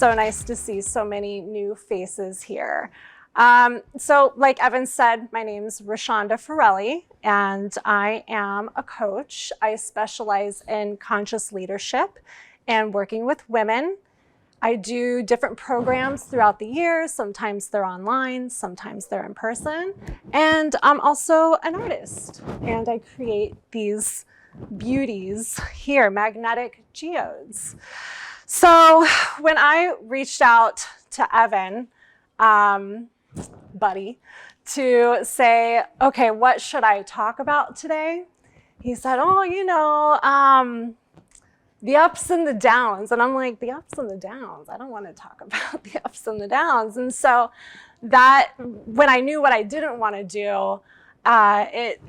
so nice to see so many new faces here. So like Evan said, my name's Rashonda Ferrelli, and I am a coach. I specialize in conscious leadership and working with women. I do different programs throughout the year. Sometimes they're online, sometimes they're in person. And I'm also an artist, and I create these beauties here, magnetic geodes. So when I reached out to Evan, buddy, to say, okay, what should I talk about today? He said, oh, the ups and the downs. And I'm like, the ups and the downs? I don't want to talk about the ups and the downs. And so that, when I knew what I didn't want to do, it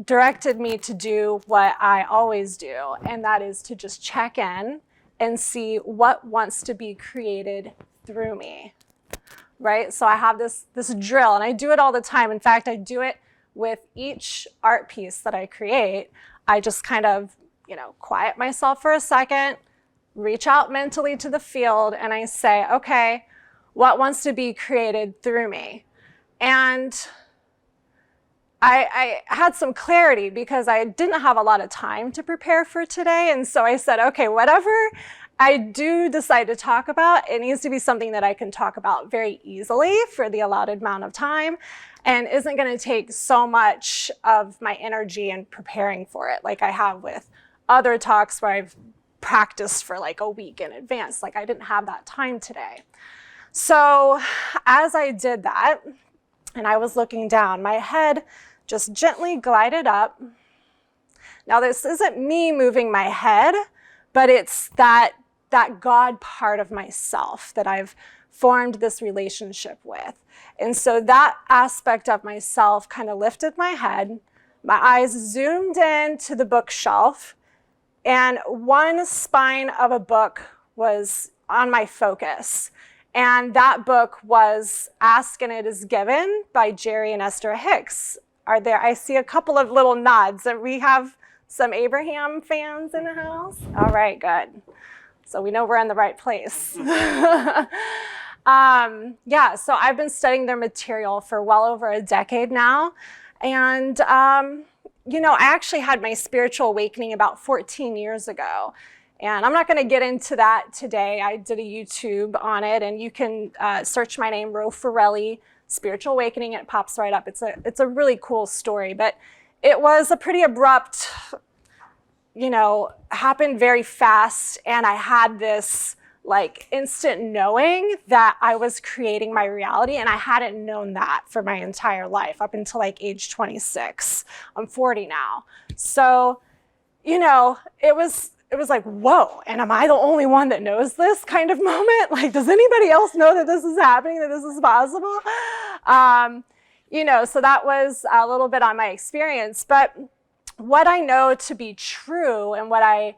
directed me to do what I always do, and that is to just check in and see what wants to be created through me, right? So I have this drill, and I do it all the time. In fact, I do it with each art piece that I create. I just kind of, quiet myself for a second, reach out mentally to the field, and I say, okay, what wants to be created through me? And I had some clarity because I didn't have a lot of time to prepare for today. And so I said, okay, whatever I do decide to talk about, it needs to be something that I can talk about very easily for the allotted amount of time and isn't going to take so much of my energy in preparing for it like I have with other talks where I've practiced for like a week in advance. Like I didn't have that time today. So as I did that, and I was looking down, my head just gently glided up. Now this isn't me moving my head, but it's that God part of myself that I've formed this relationship with. And so that aspect of myself kind of lifted my head. My eyes zoomed in to the bookshelf, and one spine of a book was on my focus. And that book was Ask and It Is Given by Jerry and Esther Hicks. I see a couple of little nods. And we have some Abraham fans in the house. All right, good. So we know we're in the right place. So I've been studying their material for well over a decade now. And I actually had my spiritual awakening about 14 years ago. And I'm not going to get into that today. I did a YouTube on it, and you can search my name, Ro Ferrelli, Spiritual Awakening, and it pops right up. It's a really cool story, but it was a pretty abrupt, happened very fast, and I had this like instant knowing that I was creating my reality, and I hadn't known that for my entire life up until like age 26. I'm 40 now. So, it was like, whoa, and am I the only one that knows this kind of moment? Like, does anybody else know that this is happening, that this is possible? So that was a little bit on my experience. But what I know to be true and what I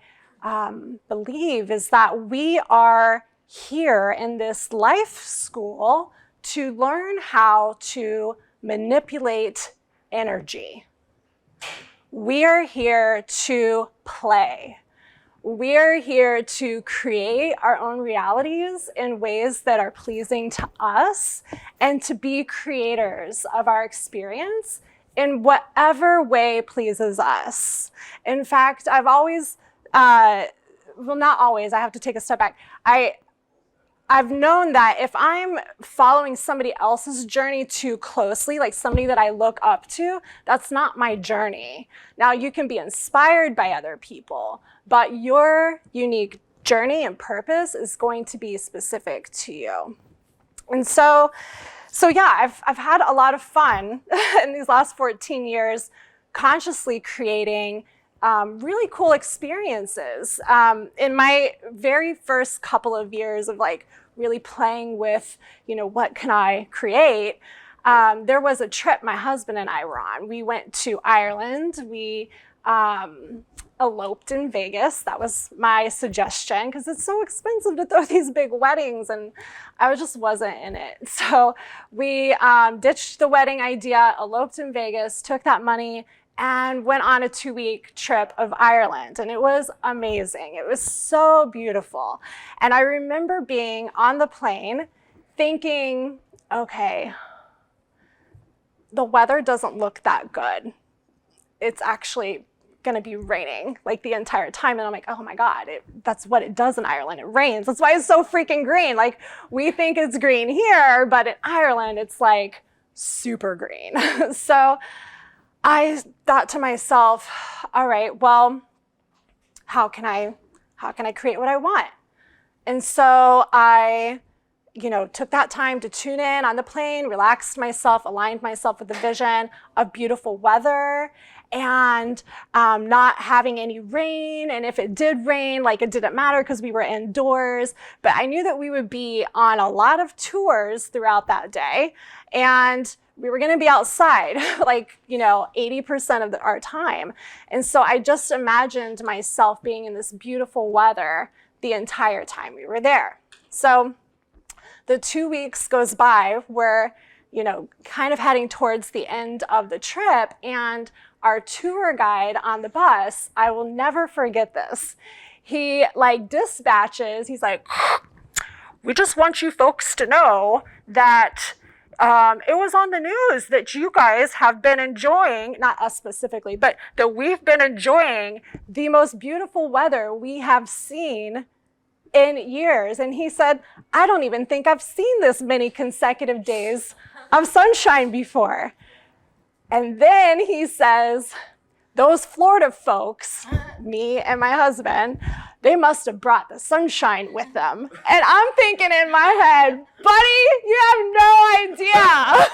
believe is that we are here in this life school to learn how to manipulate energy. We are here to play. We're here to create our own realities in ways that are pleasing to us and to be creators of our experience in whatever way pleases us. In fact, I've always, not always, I have to take a step back. I've known that if I'm following somebody else's journey too closely, like somebody that I look up to, that's not my journey. Now, you can be inspired by other people, but your unique journey and purpose is going to be specific to you. And so I've had a lot of fun in these last 14 years consciously creating really cool experiences. In my very first couple of years of like really playing with, what can I create? There was a trip my husband and I were on. We went to Ireland. We eloped in Vegas. That was my suggestion because it's so expensive to throw these big weddings, and I just wasn't in it. So we ditched the wedding idea, eloped in Vegas, took that money, and went on a 2-week trip of Ireland. And it was amazing. It was so beautiful. And I remember being on the plane thinking, okay, the weather doesn't look that good. It's actually going to be raining like the entire time. And I'm like, oh my God, that's what it does in Ireland. It rains. That's why it's so freaking green. Like, we think it's green here, but in Ireland, it's like super green. So I thought to myself, all right, well, how can I create what I want? And so I, took that time to tune in on the plane, relaxed myself, aligned myself with the vision of beautiful weather and not having any rain. And if it did rain, like, it didn't matter because we were indoors. But I knew that we would be on a lot of tours throughout that day. And we were going to be outside like, 80% of our time. And so I just imagined myself being in this beautiful weather the entire time we were there. So the 2 weeks goes by. We're, kind of heading towards the end of the trip, and our tour guide on the bus, I will never forget this. He dispatches, he's like, we just want you folks to know that it was on the news that you guys have been enjoying, not us specifically, but that we've been enjoying the most beautiful weather we have seen in years. And he said, I don't even think I've seen this many consecutive days of sunshine before. And then he says, those Florida folks, me and my husband, they must have brought the sunshine with them. And I'm thinking in my head, buddy, you have no idea.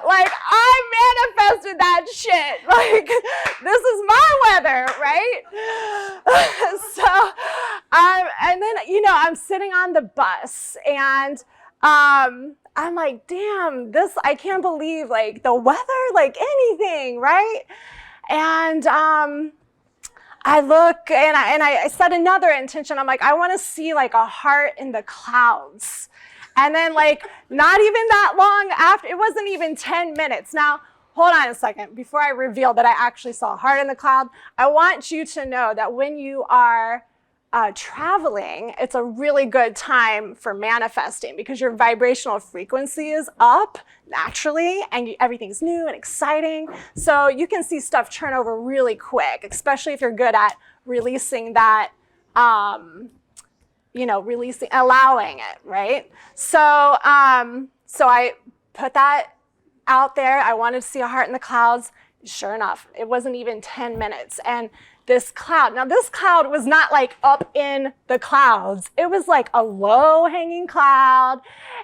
Like, I manifested that shit. Like, this is my weather, right? So, and then, I'm sitting on the bus, and I'm like, damn, I can't believe, like, the weather, like anything, right? And I look, and I set another intention. I'm like, I want to see like a heart in the clouds. And then, like, not even that long after, it wasn't even 10 minutes. Now, hold on a second. Before I reveal that I actually saw a heart in the cloud, I want you to know that when you are traveling, it's a really good time for manifesting because your vibrational frequency is up naturally and everything's new and exciting. So you can see stuff turn over really quick, especially if you're good at releasing that, allowing it, right? So, so I put that out there. I wanted to see a heart in the clouds. Sure enough, it wasn't even 10 minutes. And this cloud was not like up in the clouds. It was like a low hanging cloud,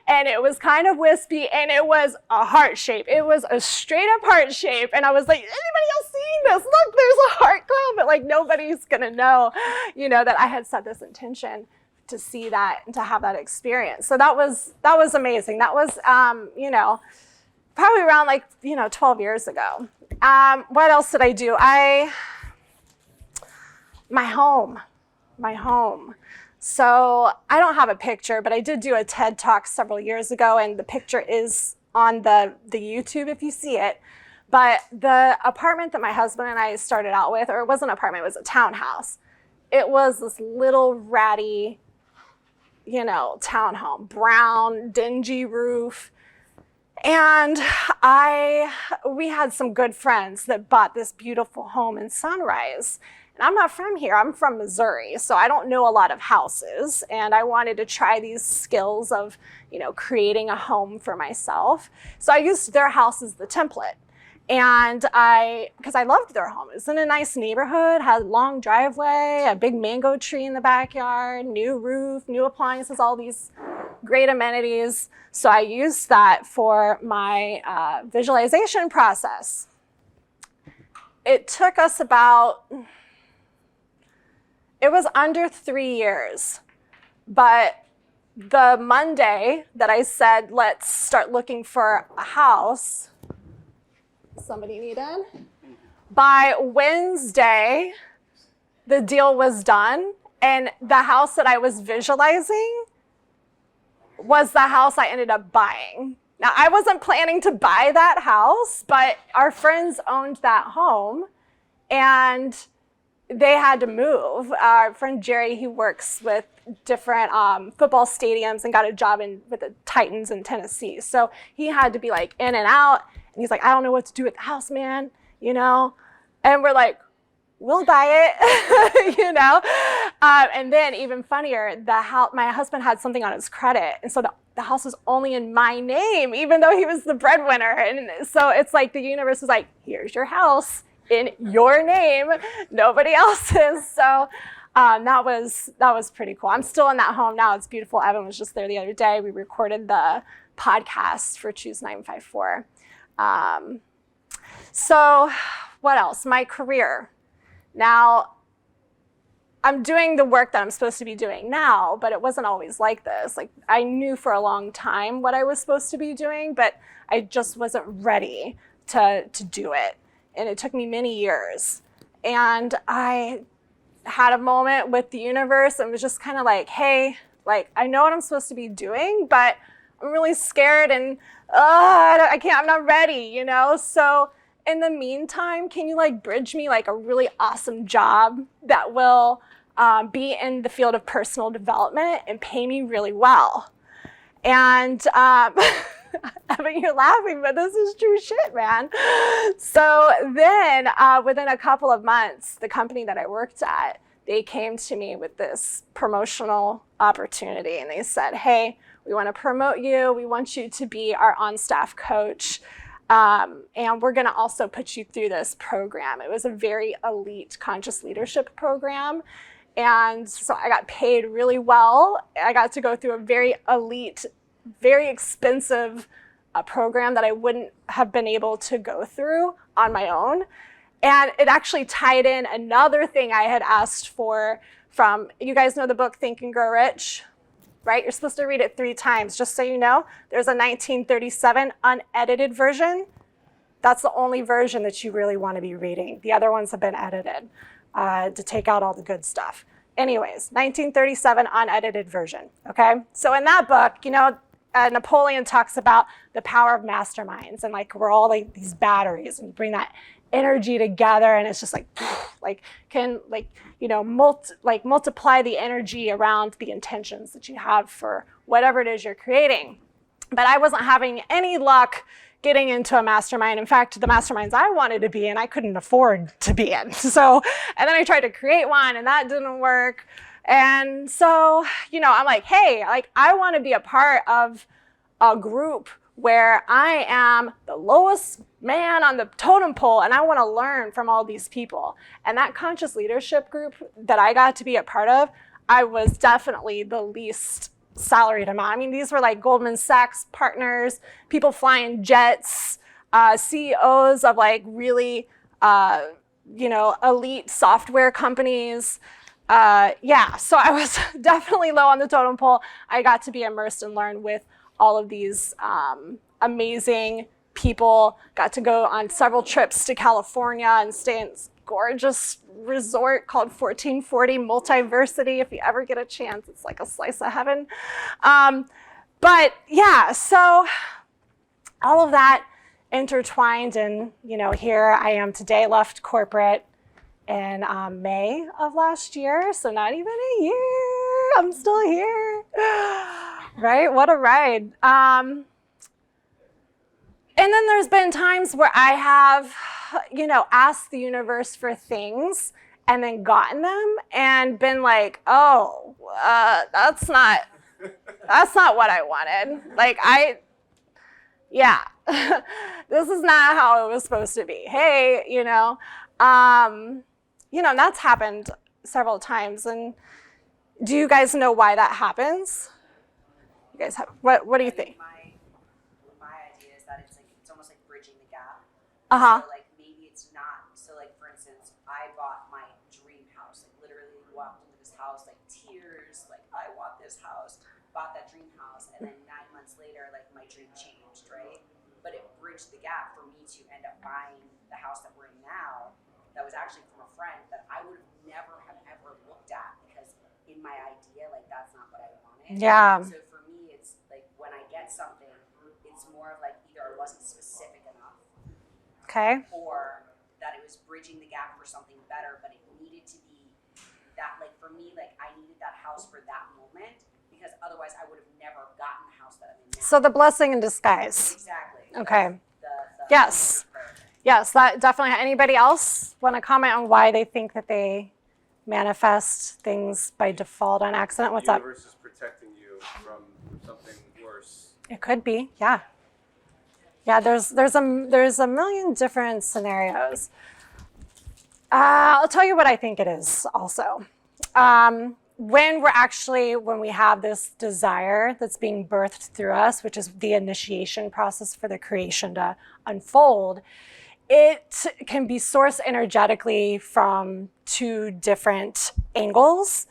and it was kind of wispy, and it was a heart shape. It was a straight up heart shape. And I was like, anybody else seeing this? Look, there's a heart cloud, but like nobody's gonna know, that I had set this intention to see that and to have that experience. So that was amazing. That was, probably around 12 years ago. What else did I do? My home. So I don't have a picture, but I did do a TED Talk several years ago, and the picture is on the YouTube if you see it. But the apartment that my husband and I started out with, or it wasn't an apartment, it was a townhouse. It was this little ratty, townhome, brown, dingy roof. And we had some good friends that bought this beautiful home in Sunrise. And I'm not from here, I'm from Missouri, so I don't know a lot of houses. And I wanted to try these skills of, creating a home for myself. So I used their house as the template. And because I loved their home. It was in a nice neighborhood, had a long driveway, a big mango tree in the backyard, new roof, new appliances, all these great amenities. So I used that for my visualization process. It took us it was under 3 years, but the Monday that I said, let's start looking for a house, somebody need in? By Wednesday, the deal was done, and the house that I was visualizing was the house I ended up buying. Now, I wasn't planning to buy that house, but our friends owned that home, and they had to move. Our friend Jerry, he works with different football stadiums and got a job with the Titans in Tennessee. So he had to be like in and out. And he's like, I don't know what to do with the house, man, you know? And we're like, we'll buy it, you know? And then even funnier, my husband had something on his credit. And so the house was only in my name, even though he was the breadwinner. And so it's like the universe was like, here's your house in your name, nobody else's. So that was pretty cool. I'm still in that home now. It's beautiful. Evan was just there the other day. We recorded the podcast for Choose 954. So what else? My career. Now, I'm doing the work that I'm supposed to be doing now, but it wasn't always like this. Like, I knew for a long time what I was supposed to be doing, but I just wasn't ready to do it. And it took me many years. And I had a moment with the universe and was just kind of like, hey, like, I know what I'm supposed to be doing, but I'm really scared and I'm not ready, you know? So in the meantime, can you like bridge me like a really awesome job that will be in the field of personal development and pay me really well? And I mean, you're laughing, but this is true shit, man. So then within a couple of months, the company that I worked at, they came to me with this promotional opportunity. And they said, hey, we want to promote you. We want you to be our on-staff coach. And we're going to also put you through this program. It was a very elite conscious leadership program. And so I got paid really well. I got to go through a very elite, very expensive program that I wouldn't have been able to go through on my own. And it actually tied in another thing I had asked for from, you guys know the book Think and Grow Rich, right? You're supposed to read it 3 times. Just so you know, there's a 1937 unedited version. That's the only version that you really want to be reading. The other ones have been edited to take out all the good stuff. Anyways, 1937 unedited version, okay? So in that book, you know, Napoleon talks about the power of masterminds, and like we're all like these batteries, and you bring that energy together, and it's just like can like, you know, multiply the energy around the intentions that you have for whatever it is you're creating. But I wasn't having any luck getting into a mastermind. In fact, the masterminds I wanted to be in, I couldn't afford to be in. So, and then I tried to create one, and that didn't work. And so, you know, I'm like, hey, like I want to be a part of a group where I am the lowest man on the totem pole, and I want to learn from all these people. And that conscious leadership group that I got to be a part of, I was definitely the least salaried amount. I mean, these were like Goldman Sachs partners, people flying jets, CEOs of like really, you know, elite software companies. Yeah, so I was definitely low on the totem pole. I got to be immersed and learn with all of these amazing people. Got to go on several trips to California and stay in this gorgeous resort called 1440 Multiversity. If you ever get a chance, it's like a slice of heaven. But yeah, so all of that intertwined, and you know, here I am today, left corporate in May of last year, so not even a year. I'm still here, right? What a ride. And then there's been times where I have, you know, asked the universe for things and then gotten them and been like, oh, that's not what I wanted. Like yeah, this is not how it was supposed to be. Hey, you know, and that's happened several times. And do you guys know why that happens? You guys have, what do you think? My idea is that it's almost like bridging the gap. Uh-huh. So like maybe it's not. So like for instance, I bought my dream house. Like literally walked into this house, like tears, like I want this house. Bought that dream house, and then 9 months later, like my dream changed, right? But it bridged the gap for me to end up buying the house that we're in now. That was actually from a friend that I would have never have ever looked at, because in my idea, like that's not what I wanted. Yeah. So for me, it's like when I get something, it's more of Okay. or that it was bridging the gap for something better, but it needed to be that, like for me, like I needed that house for that moment, because otherwise I would have never gotten the house that I'm in now. So the blessing in disguise. Exactly. Okay. The Yes. Yes, that definitely. Anybody else want to comment on why they think that they manifest things by default on accident? What's up? The universe is protecting you from something worse. It could be, yeah. Yeah, there's a million different scenarios. I'll tell you what I think it is also. When we have this desire that's being birthed through us, which is the initiation process for the creation to unfold, it can be sourced energetically from two different angles,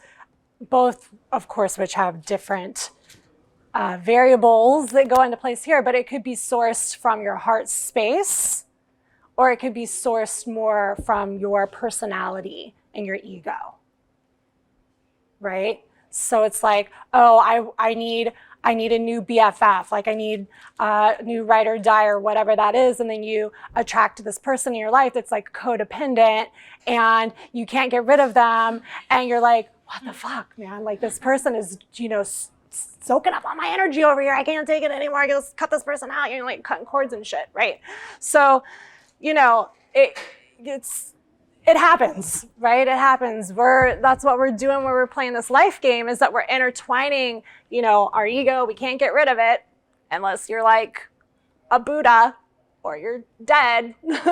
both, of course, which have different variables that go into place here, but it could be sourced from your heart space, or it could be sourced more from your personality and your ego, right? So it's like, oh, I need a new BFF, like I need a new ride or die or whatever that is, and then you attract this person in your life that's like codependent, and you can't get rid of them, and you're like, what the fuck, man? Like this person is, soaking up all my energy over here. I can't take it anymore. I just cut this person out. You're like cutting cords and shit, right? So, it happens, right? It happens. That's what we're doing when we're playing this life game, is that we're intertwining, our ego. We can't get rid of it unless you're like a Buddha or you're dead. And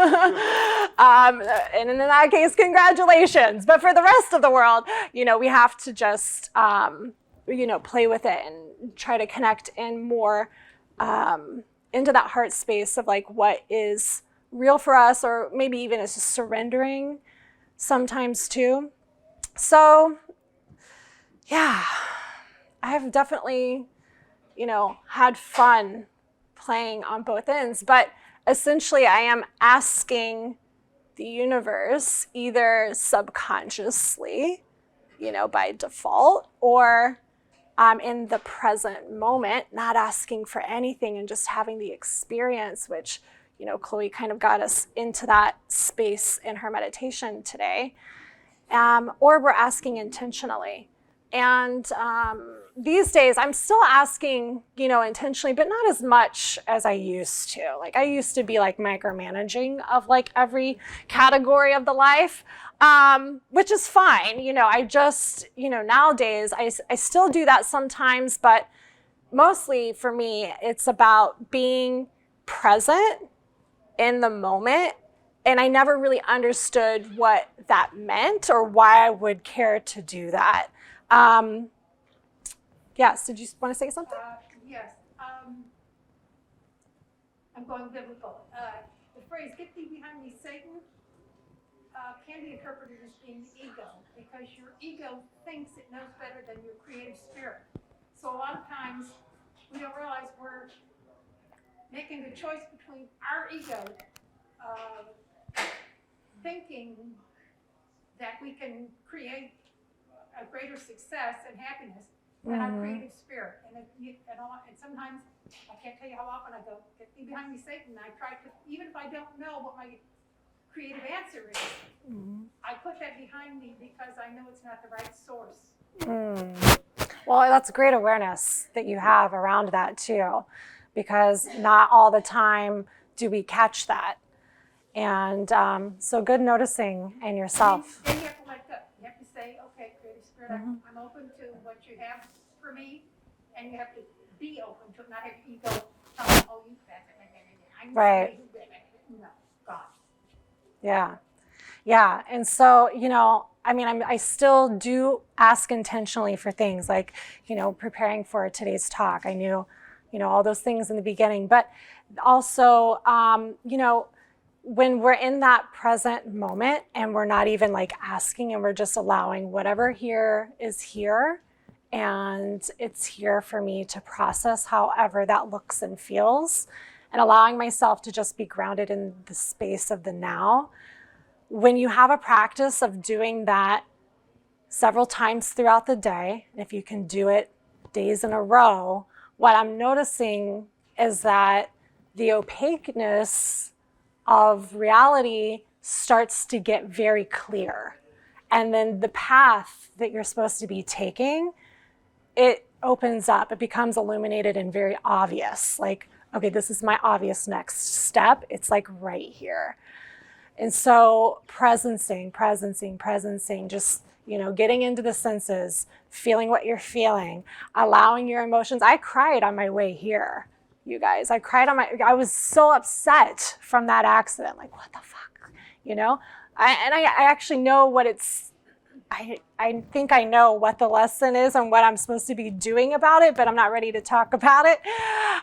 in that case, congratulations. But for the rest of the world, we have to just, play with it and try to connect in more into that heart space of like what is real for us, or maybe even is just surrendering sometimes too. So yeah, I've definitely, had fun playing on both ends, but essentially I am asking the universe, either subconsciously, by default, or in the present moment, not asking for anything and just having the experience, which, Chloe kind of got us into that space in her meditation today, or we're asking intentionally. And these days, I'm still asking, intentionally, but not as much as I used to. Like I used to be like micromanaging of like every category of the life, which is fine. I just, nowadays, I still do that sometimes, but mostly for me, it's about being present in the moment. And I never really understood what that meant or why I would care to do that. Yes, did you want to say something? Yes. I'm going biblical. The phrase, "Get thee behind me, Satan," can be interpreted as being ego, because your ego thinks it knows better than your creative spirit. So a lot of times we don't realize we're making a choice between our ego thinking that we can create a greater success and happiness than our creative spirit. And sometimes, I can't tell you how often I go, "Get thee behind me, Satan." I try to, even if I don't know what my creative answer is, I put that behind me because I know it's not the right source. Well, that's great awareness that you have around that too, because not all the time do we catch that. And so good noticing in yourself. Then you have to let go. You have to say, "Okay, creative spirit, I'm open to what you have for me," and you have to be open to it, not have your ego tell me, "Oh, you bad." Right. No, God. Yeah. Yeah. And so, I still do ask intentionally for things like, preparing for today's talk. I knew, all those things in the beginning, but also, when we're in that present moment and we're not even like asking, and we're just allowing whatever here is here, and it's here for me to process however that looks and feels, and allowing myself to just be grounded in the space of the now. When you have a practice of doing that several times throughout the day, and if you can do it days in a row, what I'm noticing is that the opaqueness of reality starts to get very clear. And then the path that you're supposed to be taking, it opens up, it becomes illuminated and very obvious. Like, okay, this is my obvious next step. It's like right here. And so presencing, just, getting into the senses, feeling what you're feeling, allowing your emotions. I cried on my way here, you guys. I was so upset from that accident. Like, what the fuck? I actually know what it's, I think I know what the lesson is and what I'm supposed to be doing about it, but I'm not ready to talk about it.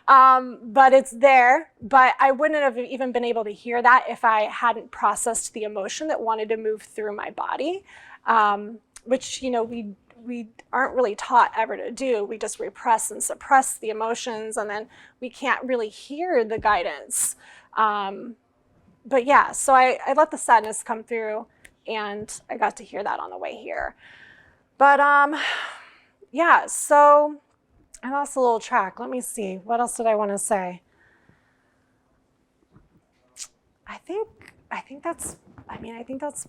But it's there. But I wouldn't have even been able to hear that if I hadn't processed the emotion that wanted to move through my body, which, we aren't really taught ever to do. We just repress and suppress the emotions, and then we can't really hear the guidance. But yeah, so I let the sadness come through, and I got to hear that on the way here. But yeah, so I lost a little track. Let me see. What else did I want to say? I think that's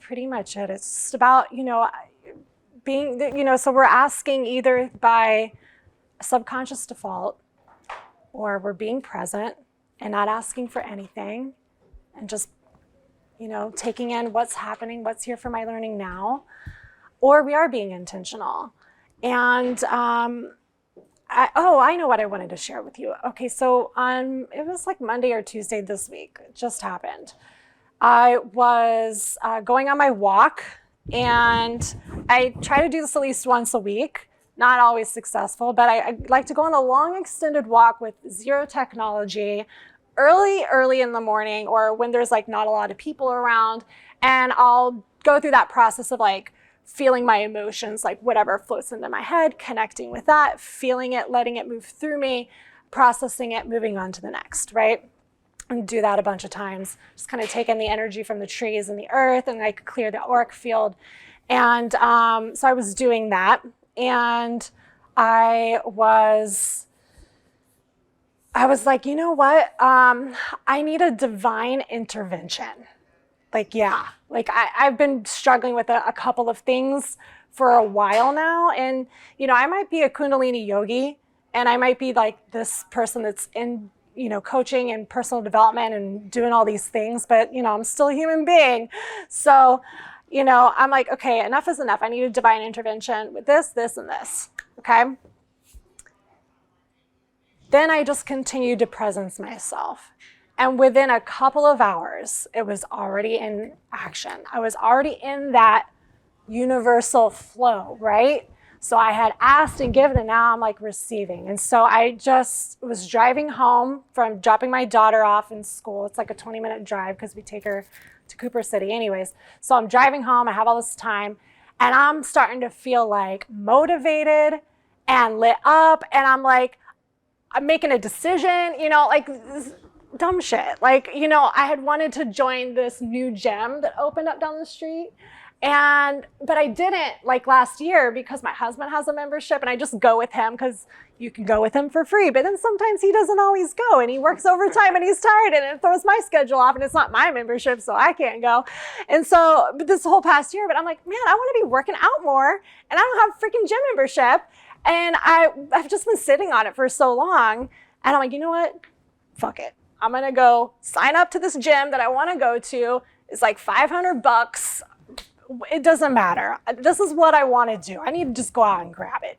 pretty much it. It's just about, being, so we're asking either by subconscious default, or we're being present and not asking for anything, and just, taking in what's happening, what's here for my learning now, or we are being intentional. And I know what I wanted to share with you. Okay, so it was like Monday or Tuesday this week. It just happened. I was going on my walk, and I try to do this at least once a week. Not always successful, but I like to go on a long extended walk with zero technology, early in the morning, or when there's like not a lot of people around, and I'll go through that process of like feeling my emotions, like whatever floats into my head, connecting with that, feeling it, letting it move through me, processing it, moving on to the next, right? And do that a bunch of times, just kind of take in the energy from the trees and the earth, and like clear the auric field. And so I was doing that, and I was like, you know what? I need a divine intervention. I've been struggling with a couple of things for a while now. And, I might be a Kundalini yogi, and I might be like this person that's in, coaching and personal development and doing all these things, but, I'm still a human being. So, I'm like, okay, enough is enough. I need a divine intervention with this, and this, okay? Then I just continued to presence myself. And within a couple of hours, it was already in action. I was already in that universal flow, right? So I had asked and given, and now I'm like receiving. And so I just was driving home from dropping my daughter off in school. It's like a 20-minute drive because we take her to Cooper City anyways. So I'm driving home, I have all this time, and I'm starting to feel like motivated and lit up. And I'm like, I'm making a decision, like dumb shit. Like, I had wanted to join this new gym that opened up down the street. But I didn't like last year because my husband has a membership, and I just go with him because you can go with him for free. But then sometimes he doesn't always go, and he works overtime, and he's tired, and it throws my schedule off, and it's not my membership, so I can't go. And so but this whole past year, but I'm like, man, I want to be working out more, and I don't have a freaking gym membership. And I've just been sitting on it for so long. And I'm like, you know what? Fuck it. I'm going to go sign up to this gym that I want to go to. It's like $500. It doesn't matter. This is what I want to do. I need to just go out and grab it,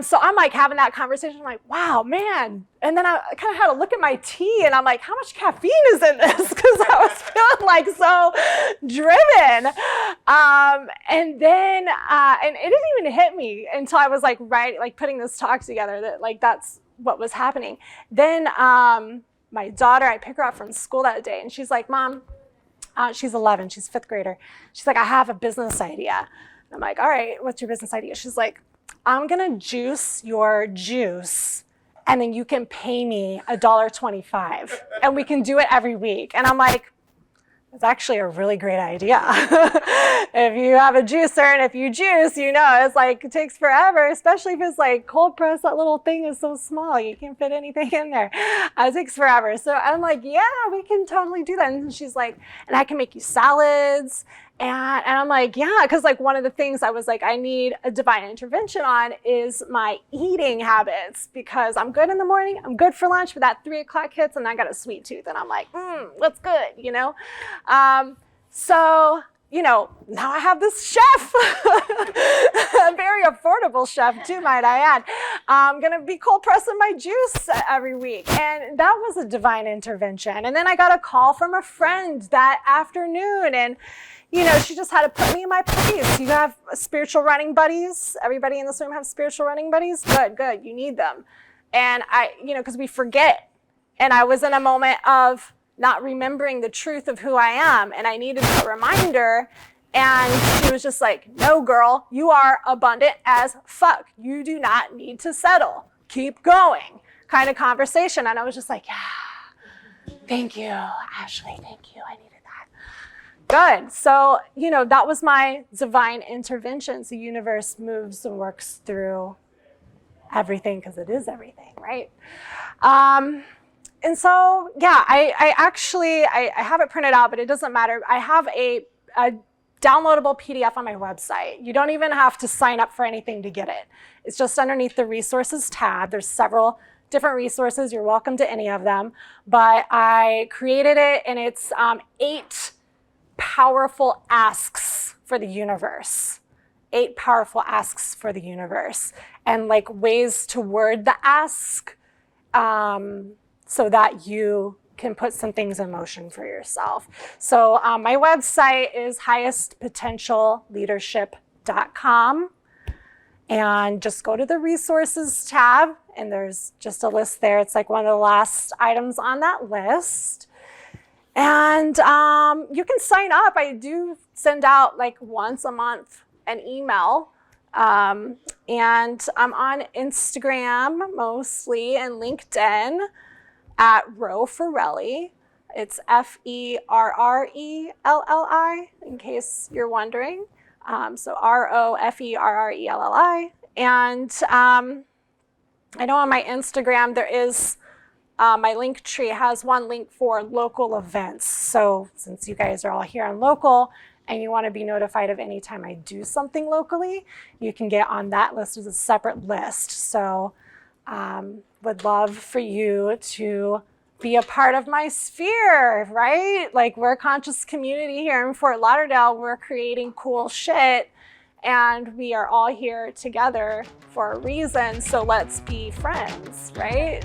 So I'm like having that conversation. I'm like, wow, man. And then I kind of had to look at my tea, and I'm like, how much caffeine is in this? Because I was feeling like so driven. And then, and it didn't even hit me until I was like, putting this talk together that like, that's what was happening. Then my daughter, I pick her up from school that day, and she's like, Mom, she's 11, she's 5th grader. She's like, I have a business idea. I'm like, all right, what's your business idea? She's like, I'm gonna juice your juice, and then you can pay me $1.25, and we can do it every week. And I'm like, it's actually a really great idea. If you have a juicer and if you juice, you know, it's like, it takes forever, especially if it's like cold press, that little thing is so small, you can't fit anything in there. It takes forever. So I'm like, yeah, we can totally do that. And she's like, and I can make you salads. And I'm like, yeah, because like one of the things I was like, I need a divine intervention on is my eating habits, because I'm good in the morning, I'm good for lunch, but that 3 o'clock hits and I got a sweet tooth and I'm like, what's good, you know? So, you know, now I have this chef, a very affordable chef too, might I add. I'm gonna be cold pressing my juice every week. And that was a divine intervention. And then I got a call from a friend that afternoon, and you know, she just had to put me in my place. You have spiritual running buddies? Everybody in this room have spiritual running buddies? Good, good, you need them. And I, you know, because we forget. And I was in a moment of not remembering the truth of who I am, and I needed a reminder. And she was just like, no, girl, you are abundant as fuck. You do not need to settle. Keep going, kind of conversation. And I was just like, yeah, thank you, Ashley, thank you. I needed that. Good. So, you know, that was my divine interventions. The universe moves and works through everything because it is everything, right? And so, yeah, I actually have it printed out, but it doesn't matter. I have a downloadable PDF on my website. You don't even have to sign up for anything to get it. It's just underneath the resources tab. There's several different resources. You're welcome to any of them. But I created it, and it's 8 powerful asks for the universe. 8 powerful asks for the universe. And like ways to word the ask so that you can put some things in motion for yourself. So my website is highestpotentialleadership.com. And just go to the resources tab, and there's just a list there. It's like one of the last items on that list. And you can sign up. I do send out like once a month an email. And I'm on Instagram mostly, and LinkedIn at Ro Ferrelli. It's Ferrelli, in case you're wondering. So Roferrelli. And I know on my Instagram there is my link tree has one link for local events. So since you guys are all here on local and you want to be notified of any time I do something locally, you can get on that list as a separate list. So would love for you to be a part of my sphere, right? Like, we're a conscious community here in Fort Lauderdale. We're creating cool shit, and we are all here together for a reason. So let's be friends, right?